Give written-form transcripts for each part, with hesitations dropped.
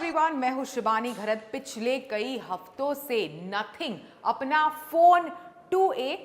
Everyone, मैं हूं शिबानी घरत। पिछले कई हफ्तों से नथिंग अपना फोन 2A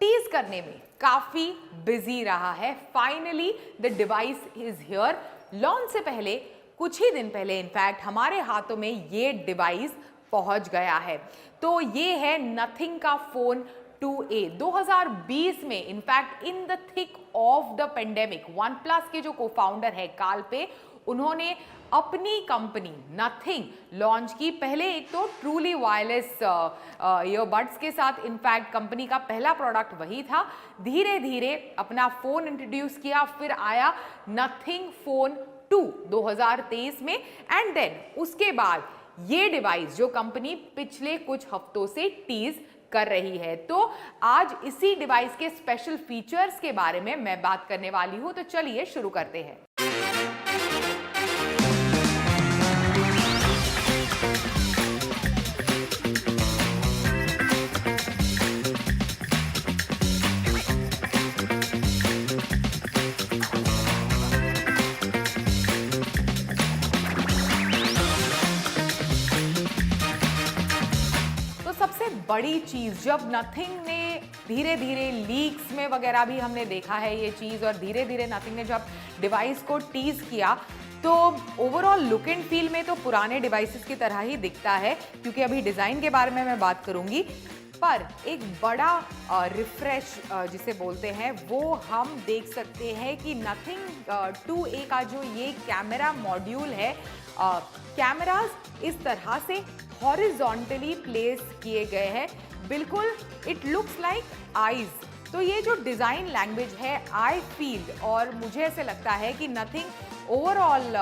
टीज करने में काफी बिजी रहा है। Finally the device is here. Launch से पहले कुछ ही दिन पहले इनफैक्ट हमारे हाथों में ये डिवाइस पहुंच गया है। तो ये है नथिंग का फोन 2A 2020 में। In fact in the thick of the pandemic one plus के जो को फाउंडर है कालपे, उन्होंने अपनी कंपनी नथिंग लॉन्च की। पहले एक तो ट्रूली वायरलेस ईयरबड्स के साथ, इनफैक्ट कंपनी का पहला प्रोडक्ट वही था। धीरे धीरे अपना फोन इंट्रोड्यूस किया, फिर आया नथिंग फोन 2 2023 में, एंड देन उसके बाद ये डिवाइस जो कंपनी पिछले कुछ हफ्तों से टीज कर रही है। तो आज इसी डिवाइस के स्पेशल फीचर्स के बारे में मैं बात करने वाली हूं। तो चलिए शुरू करते हैं। सबसे बड़ी चीज, जब नथिंग ने धीरे धीरे लीक्स में वगैरह भी हमने देखा है ये चीज, और धीरे धीरे नथिंग ने जब डिवाइस को टीज किया, तो ओवरऑल लुक एंड फील में तो पुराने डिवाइसेस की तरह ही दिखता है, क्योंकि अभी डिजाइन के बारे में मैं बात करूंगी। पर एक बड़ा रिफ्रेश जिसे बोलते हैं वो हम देख सकते हैं कि नथिंग 2A का जो ये कैमरा मॉड्यूल है, कैमरास इस तरह से हॉरिजॉन्टली प्लेस किए गए हैं। बिल्कुल इट लुक्स लाइक आईज। तो ये जो डिजाइन लैंग्वेज है, आई फील, और मुझे ऐसे लगता है कि नथिंग ओवरऑल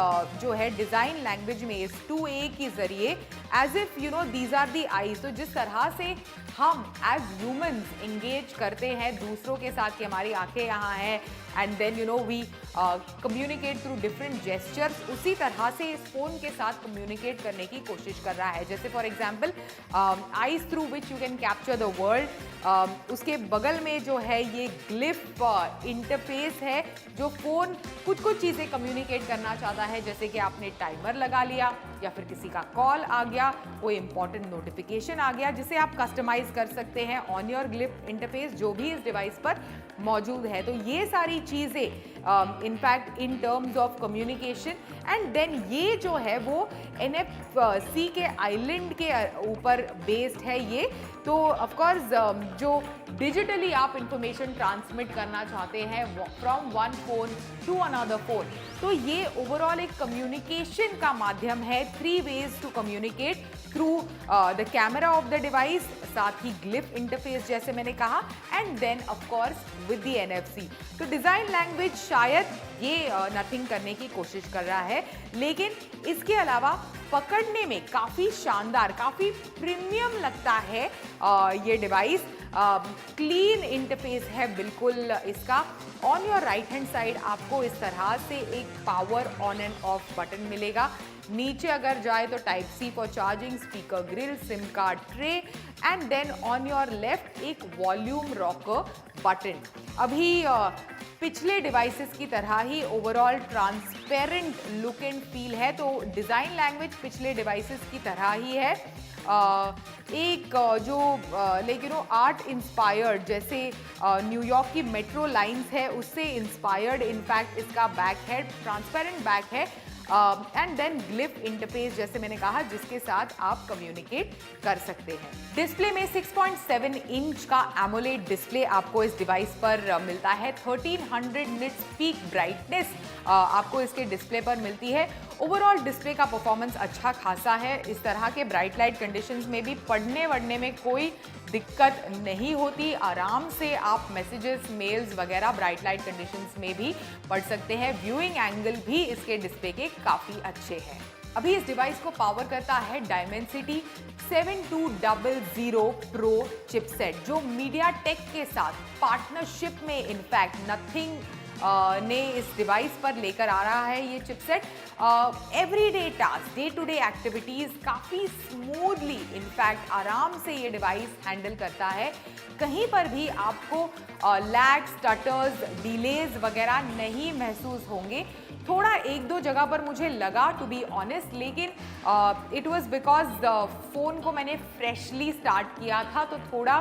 जो है डिजाइन लैंग्वेज में इस 2A के जरिए as if you know these are the eyes. तो जिस तरह से हम एज ह्यूमंस इंगेज करते हैं दूसरों के साथ कि हमारी आंखें यहाँ हैं, and then you know we communicate through different gestures, उसी तरह से इस फोन के साथ कम्युनिकेट करने की कोशिश कर रहा है। जैसे for example eyes through which you can capture the world. उसके बगल में जो है ये ग्लिफ इंटरफेस है, जो फोन कुछ कुछ चीज़ें कम्युनिकेट करना चाहता है, जैसे कि आपने टाइमर लगा लिया या फिर किसी का कॉल आ गया, कोई इंपॉर्टेंट नोटिफिकेशन आ गया, जिसे आप कस्टमाइज कर सकते हैं ऑन योर ग्लिफ इंटरफेस जो भी इस डिवाइस पर मौजूद है। तो ये सारी चीज़ें in fact in terms of communication, and then ये जो है वो NFC के आइलैंड के ऊपर बेस्ड है ये। तो ऑफकोर्स जो डिजिटली आप इंफॉर्मेशन ट्रांसमिट करना चाहते हैं from one phone to another phone, तो ये ओवरऑल एक कम्युनिकेशन का माध्यम है। 3 ways to communicate through the camera of the device, साथ ही ग्लिफ इंटरफेस जैसे मैंने कहा, and then of course with the NFC। तो डिजाइन लैंग्वेज शायद ये नथिंग करने की कोशिश कर रहा है, लेकिन इसके अलावा पकड़ने में काफ़ी शानदार, काफ़ी प्रीमियम लगता है ये डिवाइस। क्लीन इंटरफेस है बिल्कुल इसका। On your right hand side आपको इस तरह से एक power on and off button मिलेगा। नीचे अगर जाए तो Type-C for charging, speaker grille, SIM card tray, and then on your left एक वॉल्यूम रॉकर बटन। अभी पिछले डिवाइसेस की तरह ही overall transparent look and feel है। तो डिज़ाइन लैंग्वेज पिछले डिवाइसेस की तरह ही है। एक जो like you know art inspired, जैसे न्यूयॉर्क की मेट्रो लाइंस है उससे इंस्पायर्ड इनफैक्ट इसका बैक है, ट्रांसपेरेंट बैक है, एंड देन ग्लिफ इंटरफेस जैसे मैंने कहा, जिसके साथ आप कम्युनिकेट कर सकते हैं। डिस्प्ले में 6.7 इंच का एमोलेड डिस्प्ले आपको इस डिवाइस पर मिलता है। 1300 निट्स पीक ब्राइटनेस आपको इसके डिस्प्ले पर मिलती है। ओवरऑल डिस्प्ले का परफॉर्मेंस अच्छा खासा है। इस तरह के ब्राइट लाइट कंडीशंस में भी पढ़ने वढ़ने में कोई दिक्कत नहीं होती। आराम से आप मैसेजेस, मेल्स वगैरह ब्राइट लाइट कंडीशंस में भी पढ़ सकते हैं। व्यूइंग एंगल भी इसके डिस्प्ले के काफ़ी अच्छे हैं। अभी इस डिवाइस को पावर करता है डायमेंसिटी 7200 प्रो चिपसेट, जो मीडियाटेक के साथ पार्टनरशिप में इनफैक्ट नथिंग ने इस डिवाइस पर लेकर आ रहा है ये chipset. Everyday task, day to day activities काफ़ी स्मूथली इनफैक्ट आराम से ये डिवाइस हैंडल करता है। कहीं पर भी आपको लैग, स्टटर्स, डिलेज वगैरह नहीं महसूस होंगे। थोड़ा एक दो जगह पर मुझे लगा टू बी ऑनेस्ट, लेकिन इट वाज बिकॉज फ़ोन को मैंने फ्रेशली स्टार्ट किया था तो थोड़ा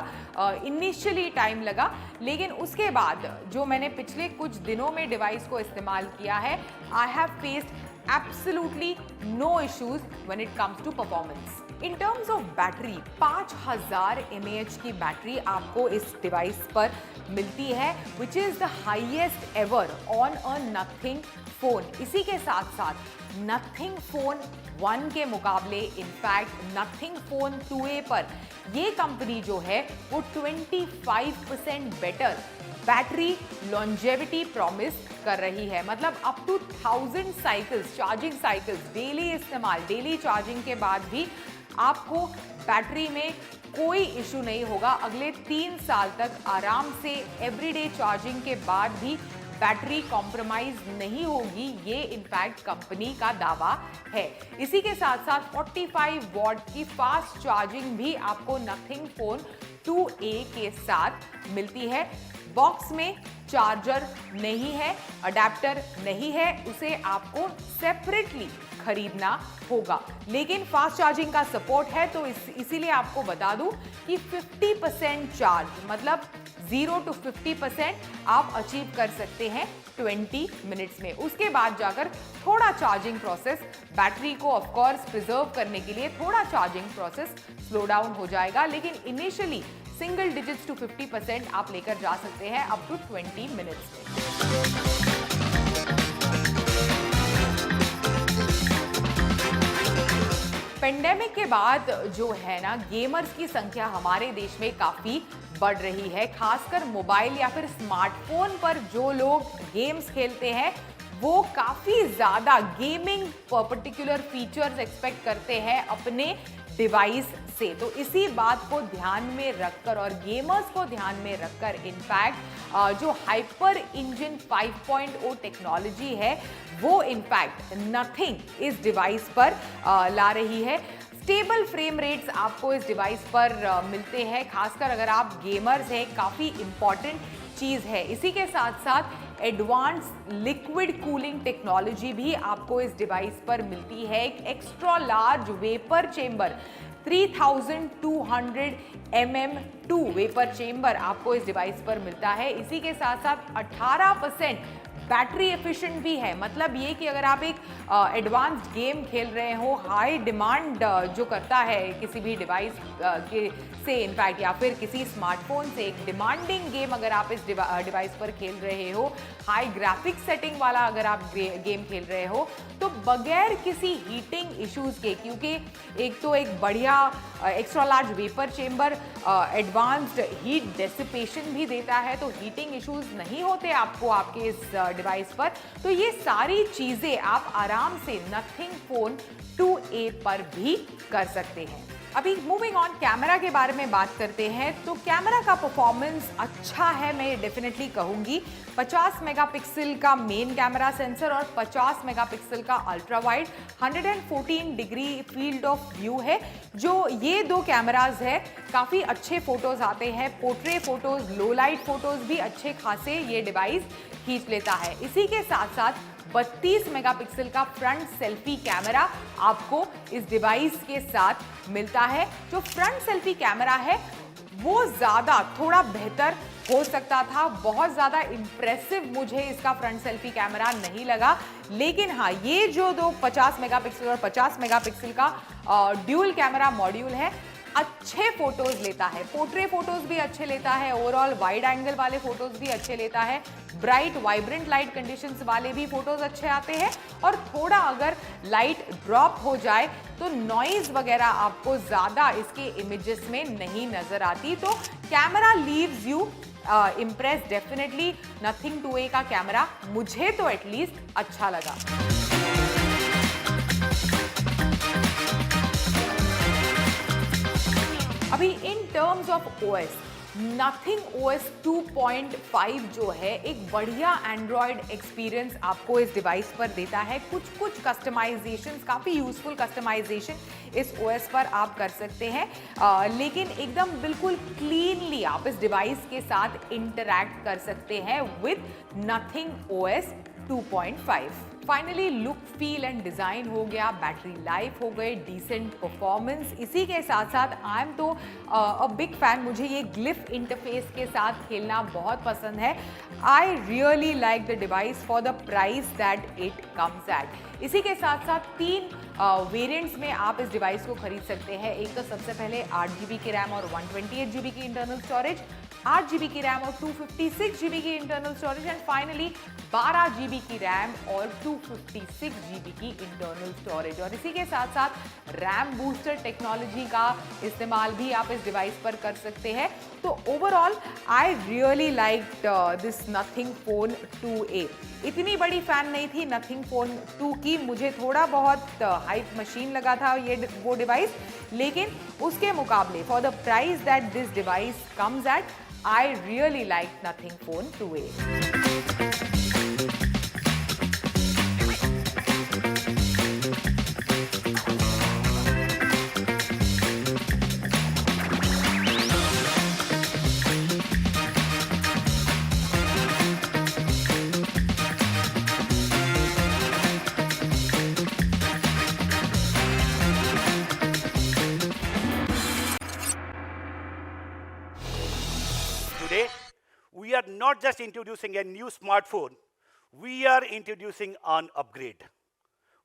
इनिशियली टाइम लगा, लेकिन उसके बाद जो मैंने पिछले कुछ दिनों में डिवाइस को इस्तेमाल किया है, I have faced absolutely no issues when it comes to performance. In terms of battery, 5000 mAh की बैटरी आपको इस डिवाइस पर मिलती है, which is the highest ever on a Nothing phone. इसी के साथ साथ नथिंग फ़ोन 1 के मुकाबले, इनफैक्ट नथिंग फ़ोन 2A पर ये कंपनी जो है वो 25% बेटर बैटरी लॉन्जेविटी प्रॉमिस कर रही है। मतलब up to 1000 cycles, charging cycles, daily इस्तेमाल, डेली चार्जिंग के बाद भी आपको बैटरी में कोई इशू नहीं होगा। अगले 3 साल तक आराम से एवरीडे चार्जिंग के बाद भी बैटरी कॉम्प्रोमाइज नहीं होगी, ये इनफैक्ट कंपनी का दावा है। इसी के साथ साथ 45 वॉट की फास्ट चार्जिंग भी आपको नथिंग फ़ोन 2A के साथ मिलती है। बॉक्स में चार्जर नहीं है, अडेप्टर नहीं है, उसे आपको सेपरेटली खरीदना होगा, लेकिन फास्ट चार्जिंग का सपोर्ट है। तो इसीलिए आपको बता दूं कि 50% चार्ज, मतलब 0 to 50% आप अचीव कर सकते हैं 20 मिनट्स में। उसके बाद जाकर थोड़ा चार्जिंग प्रोसेस, बैटरी को ऑफ कोर्स प्रिजर्व करने के लिए थोड़ा चार्जिंग प्रोसेस स्लो डाउन हो जाएगा, लेकिन इनिशियली सिंगल डिजिट्स टू 50% आप लेकर जा सकते हैं अप टू 20 मिनट्स में। पेंडेमिक के बाद जो है ना, गेमर्स की संख्या हमारे देश में काफ़ी बढ़ रही है। खासकर मोबाइल या फिर स्मार्टफोन पर जो लोग गेम्स खेलते हैं वो काफ़ी ज़्यादा गेमिंग पर्टिकुलर फीचर्स एक्सपेक्ट करते हैं अपने डिवाइस से। तो इसी बात को ध्यान में रखकर और गेमर्स को ध्यान में रखकर इनफैक्ट जो हाइपर इंजन 5.0 टेक्नोलॉजी है वो इनफैक्ट नथिंग इस डिवाइस पर ला रही है। स्टेबल फ्रेम रेट्स आपको इस डिवाइस पर मिलते हैं, खासकर अगर आप गेमर्स हैं, काफ़ी इंपॉर्टेंट चीज़ है। इसी के साथ साथ एडवांस लिक्विड कूलिंग टेक्नोलॉजी भी आपको इस डिवाइस पर मिलती है। एक extra large vapour chamber 3200 mm2 vapour chamber आपको इस डिवाइस पर मिलता है। इसी के साथ साथ 18% बैटरी एफिशिएंट भी है। मतलब ये कि अगर आप एक एडवांस्ड गेम खेल रहे हो, हाई डिमांड जो करता है किसी भी डिवाइस से इनफैक्ट, या फिर किसी स्मार्टफोन से एक डिमांडिंग गेम अगर आप इस डिवाइस पर खेल रहे हो, हाई ग्राफिक्स सेटिंग वाला अगर आप गेम खेल रहे हो, तो बगैर किसी हीटिंग इश्यूज के, क्योंकि एक तो एक बढ़िया extra large vapour chamber advanced heat dissipation भी देता है, तो हीटिंग इश्यूज नहीं होते आपको आपके इस डिवाइस पर। तो ये सारी चीज़ें आप आराम से नथिंग फ़ोन 2A पर भी कर सकते हैं। अभी मूविंग ऑन, कैमरा के बारे में बात करते हैं। तो कैमरा का परफॉर्मेंस अच्छा है, मैं डेफिनेटली कहूँगी। 50 मेगापिक्सल का मेन कैमरा सेंसर और 50 मेगापिक्सल का ultra wide 114 degree field of view है। जो ये दो कैमराज है, काफ़ी अच्छे फोटोज़ आते हैं, पोर्ट्रेट फोटोज़, लो लाइट फोटोज़ भी अच्छे खासे ये डिवाइस खींच लेता है। इसी के साथ साथ 32 मेगापिक्सल का फ्रंट सेल्फी कैमरा आपको इस डिवाइस के साथ मिलता है। जो फ्रंट सेल्फी कैमरा है वो ज़्यादा थोड़ा बेहतर हो सकता था, बहुत ज़्यादा इम्प्रेसिव मुझे इसका फ्रंट सेल्फी कैमरा नहीं लगा। लेकिन हाँ, ये जो दो 50 मेगापिक्सल और 50 मेगापिक्सल का ड्यूल कैमरा मॉड्यूल है, अच्छे फोटोज लेता है, पोर्ट्रेट फोटोज भी अच्छे लेता है, ओवरऑल वाइड एंगल वाले फोटोज भी अच्छे लेता है, ब्राइट वाइब्रेंट लाइट कंडीशंस वाले भी फोटोज अच्छे आते हैं। और थोड़ा अगर लाइट ड्रॉप हो जाए तो नॉइज वगैरह आपको ज़्यादा इसके इमेजेस में नहीं नजर आती। तो camera leaves you impress definitely. Nothing 2A का कैमरा मुझे तो एटलीस्ट अच्छा लगा। अभी इन terms of OS, nothing OS 2.5 जो है एक बढ़िया एंड्रॉयड एक्सपीरियंस आपको इस डिवाइस पर देता है। कुछ कस्टमाइजेशन, काफ़ी यूजफुल कस्टमाइजेशन इस OS पर आप कर सकते हैं, लेकिन एकदम बिल्कुल क्लीनली आप इस डिवाइस के साथ इंटरैक्ट कर सकते हैं with nothing OS 2.5। Finally look, feel and design हो गया, बैटरी लाइफ हो गए, डिसेंट परफॉर्मेंस। इसी के साथ साथ आई एम तो अ बिग फैन, मुझे ये ग्लिफ इंटरफेस के साथ खेलना बहुत पसंद है। I really like the device for the price that it comes at. इसी के साथ साथ 3 वेरिएंट्स में आप इस डिवाइस को खरीद सकते हैं। एक तो सबसे पहले 8 GB की रैम और 128 GB की इंटरनल स्टोरेज, 8 GB की रैम और 256 GB की internal storage, and finally 12 GB की रैम और 256 GB की इंटरनल स्टोरेज। और इसी के साथ साथ रैम बूस्टर टेक्नोलॉजी का इस्तेमाल भी आप इस डिवाइस पर कर सकते हैं। तो overall I really like this nothing phone 2A। इतनी बड़ी फैन नहीं थी नथिंग फोन 2 की, मुझे थोड़ा बहुत हाइप मशीन लगा था वो डिवाइस, लेकिन उसके मुकाबले for the price that this device comes at, I really like nothing phone 2A। Today, we are not just introducing a new smartphone, we are introducing an upgrade.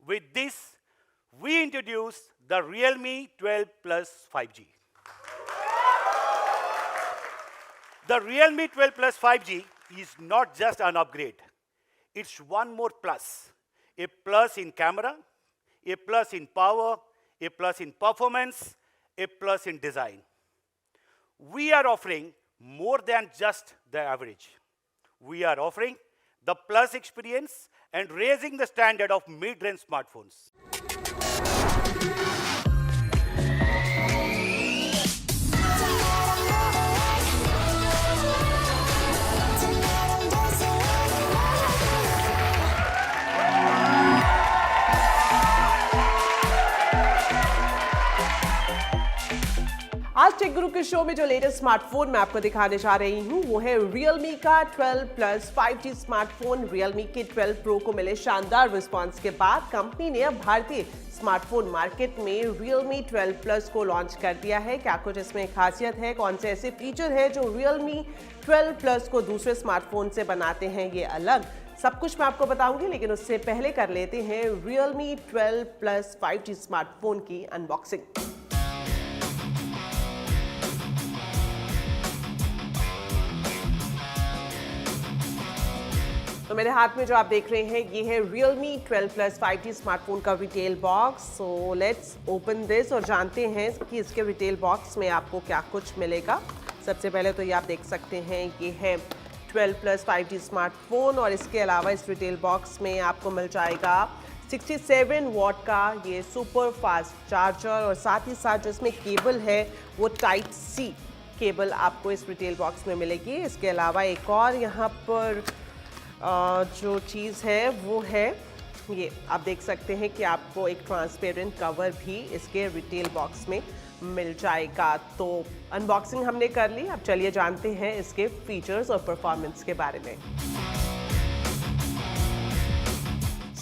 With this, we introduce the Realme 12 Plus 5G. The Realme 12 Plus 5G is not just an upgrade, it's one more plus. A plus in camera, a plus in power, a plus in performance, a plus in design. We are offering more than just the average. We are offering the plus experience and raising the standard of mid-range smartphones. आज take गुरु के show में जो latest smartphone मैं आपको दिखाने जा रही हूँ वो है Realme का 12 Plus 5G स्मार्टफोन। Realme के 12 Pro को मिले शानदार रिस्पांस के बाद कंपनी ने अब भारतीय स्मार्टफोन मार्केट में Realme 12 Plus को लॉन्च कर दिया है। क्या कुछ इसमें खासियत है, कौन से ऐसे फीचर है जो Realme 12 Plus को दूसरे स्मार्टफोन से बनाते हैं ये अलग, सब कुछ मैं आपको बताऊंगी। लेकिन उससे पहले कर लेते हैं Realme 12 Plus 5G स्मार्टफोन की अनबॉक्सिंग। तो मेरे हाथ में जो आप देख रहे हैं ये है Realme 12 Plus 5G स्मार्टफोन का retail box. So let's open this और जानते हैं कि इसके रिटेल बॉक्स में आपको क्या कुछ मिलेगा। सबसे पहले तो ये आप देख सकते हैं ये है 12 Plus 5G स्मार्टफोन, और इसके अलावा इस रिटेल बॉक्स में आपको मिल जाएगा 67 वॉट का ये सुपर फास्ट चार्जर, और साथ ही साथ जो इसमें केबल है वो टाइप C केबल आपको इस रिटेल बॉक्स में मिलेगी। इसके अलावा एक और यहाँ पर जो चीज़ है वो है ये आप देख सकते हैं कि आपको एक ट्रांसपेरेंट कवर भी इसके रिटेल बॉक्स में मिल जाएगा। तो अनबॉक्सिंग हमने कर ली, अब चलिए जानते हैं इसके फीचर्स और परफॉर्मेंस के बारे में।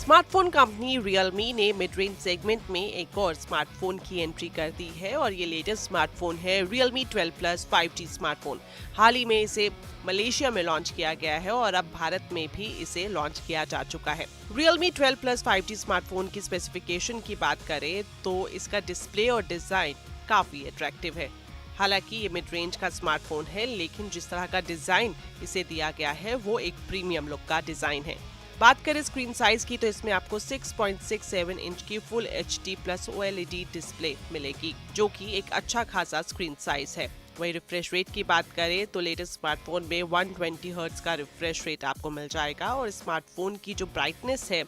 स्मार्टफोन कंपनी Realme ने मिड रेंज सेगमेंट में एक और स्मार्टफोन की एंट्री कर दी है, और ये लेटेस्ट स्मार्टफोन है Realme 12 Plus 5G स्मार्टफोन। हाल ही में इसे मलेशिया में लॉन्च किया गया है और अब भारत में भी इसे लॉन्च किया जा चुका है। Realme 12 Plus 5G स्मार्टफोन की स्पेसिफिकेशन की बात करें तो इसका डिस्प्ले और डिजाइन काफी अट्रैक्टिव है। हालांकि ये मिड रेंज का स्मार्टफोन है, लेकिन जिस तरह का डिजाइन इसे दिया गया है वो एक प्रीमियम लुक का डिजाइन है। बात करें स्क्रीन साइज की तो इसमें आपको 6.67 इंच की full HD plus OLED display मिलेगी, जो कि एक अच्छा खासा स्क्रीन साइज है। वही रिफ्रेश रेट की बात करें तो लेटेस्ट स्मार्टफोन में 120 हर्ट्ज का रिफ्रेश रेट आपको मिल जाएगा, और स्मार्टफोन की जो ब्राइटनेस है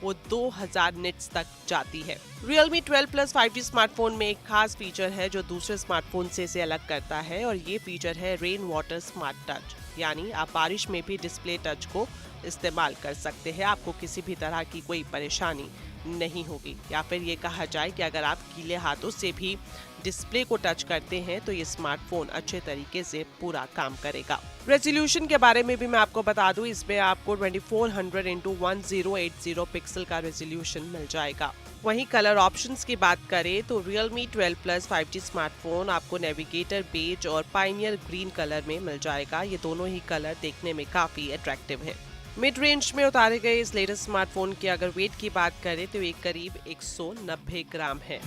वो 2000 निट्स तक जाती है। Realme 12 Plus 5G स्मार्टफोन में एक खास फीचर है जो दूसरे स्मार्टफोन से इसे अलग करता है, और ये फीचर है रेन वाटर स्मार्ट टच, यानी आप बारिश में भी डिस्प्ले टच को इस्तेमाल कर सकते हैं। आपको किसी भी तरह की कोई परेशानी नहीं होगी, या फिर ये कहा जाए कि अगर आप गीले हाथों से भी डिस्प्ले को टच करते हैं तो ये स्मार्टफोन अच्छे तरीके से पूरा काम करेगा। रेजोल्यूशन के बारे में भी मैं आपको बता दूं, इसमें आपको 2400x1080 पिक्सल का रेजोल्यूशन मिल जाएगा। वहीं कलर ऑप्शंस की बात करें तो Realme 12 Plus 5G स्मार्टफोन आपको नेविगेटर बेज और पायनियर ग्रीन कलर में मिल जाएगा। ये दोनों ही कलर देखने में काफी अट्रैक्टिव है। मिड रेंज में उतारे गए इस लेटेस्ट स्मार्टफोन की अगर वेट की बात करें तो ये करीब 190 ग्राम है।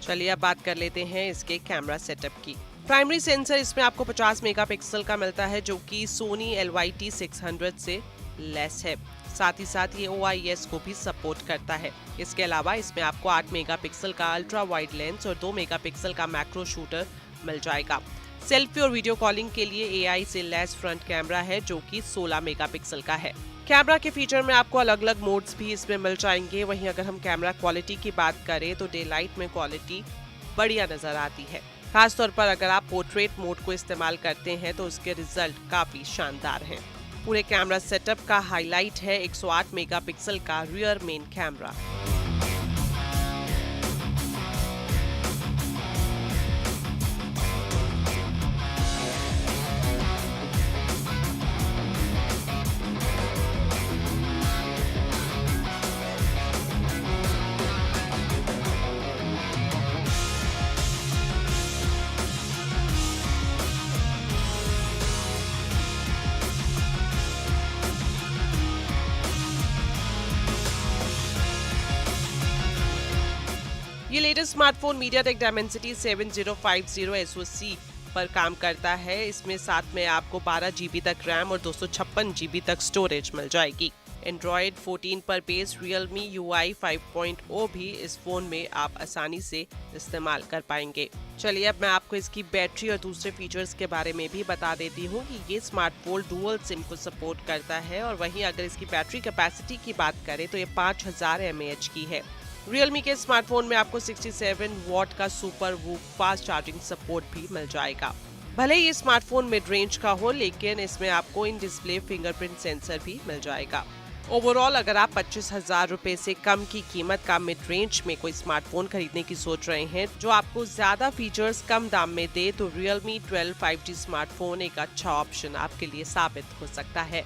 चलिए अब बात कर लेते हैं इसके कैमरा सेटअप की। प्राइमरी सेंसर इसमें आपको 50 मेगापिक्सल का मिलता है, जो कि Sony LYT 600 से लेस है। साथ ही साथ ये OIS को भी सपोर्ट करता है। इसके अलावा इसमें आपको 8 मेगापिक्सल का अल्ट्रा वाइड लेंस और 2 मेगापिक्सल का मैक्रो शूटर मिल जाएगा। सेल्फी और वीडियो कॉलिंग के लिए AI से लेस फ्रंट कैमरा है, जो कि 16 मेगापिक्सल का है। कैमरा के फीचर में आपको अलग अलग मोड्स भी इसमें मिल जाएंगे। वहीं अगर हम कैमरा क्वालिटी की बात करें तो डे लाइट में क्वालिटी बढ़िया नजर आती है। खासतौर पर अगर आप पोर्ट्रेट मोड को इस्तेमाल करते हैं तो उसके रिजल्ट काफी शानदार हैं। पूरे कैमरा सेटअप का हाईलाइट है 108 मेगापिक्सल का रियर मेन कैमरा। ये latest smartphone MediaTek Dimensity 7050 SoC पर काम करता है। इसमें साथ में आपको 12 GB तक रैम और 256 GB तक स्टोरेज मिल जाएगी। Android 14 पर बेस्ड Realme UI 5.0 भी इस फोन में आप आसानी से इस्तेमाल कर पाएंगे। चलिए अब मैं आपको इसकी बैटरी और दूसरे फीचर्स के बारे में भी बता देती हूँ कि ये स्मार्टफोन डुअल सिम को सपोर्ट करता है। और वहीं अगर इसकी बैटरी कैपेसिटी की बात करें तो ये 5000 mAh की है। Realme के स्मार्टफोन में आपको 67 वॉट का super woof fast charging support भी मिल जाएगा। भले ही ये स्मार्टफोन मिड रेंज का हो, लेकिन इसमें आपको इन डिस्प्ले फिंगरप्रिंट सेंसर भी मिल जाएगा। ओवरऑल अगर आप 25,000 रुपए से कम की कीमत का मिड रेंज में कोई स्मार्टफोन खरीदने की सोच रहे हैं जो आपको ज्यादा फीचर्स कम दाम में दे, तो Realme 12 5G स्मार्टफोन एक अच्छा ऑप्शन आपके लिए साबित हो सकता है।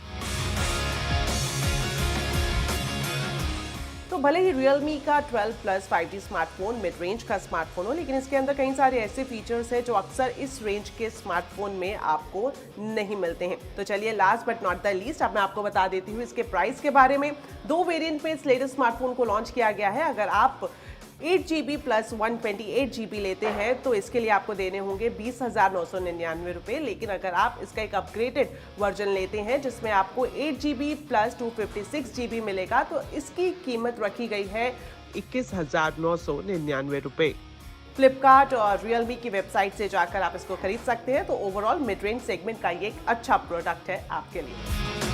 तो भले ही Realme का 12 Plus 5G smartphone mid range का स्मार्टफोन हो, लेकिन इसके अंदर कई सारे ऐसे फीचर्स हैं जो अक्सर इस रेंज के स्मार्टफोन में आपको नहीं मिलते हैं। तो चलिए last but not the least अब मैं आपको बता देती हूँ इसके प्राइस के बारे में। 2 वेरिएंट में इस लेटेस्ट स्मार्टफोन को लॉन्च किया गया है। अगर आप 8GB प्लस 128GB लेते हैं तो इसके लिए आपको देने होंगे 20,999 रुपये। लेकिन अगर आप इसका एक अपग्रेडेड वर्जन लेते हैं जिसमें आपको 8GB प्लस 256GB मिलेगा तो इसकी कीमत रखी गई है 21,999 रुपये। फ्लिपकार्ट और Realme की वेबसाइट से जाकर आप इसको खरीद सकते हैं। तो ओवरऑल मिड रेंज सेगमेंट का ये एक अच्छा प्रोडक्ट है आपके लिए।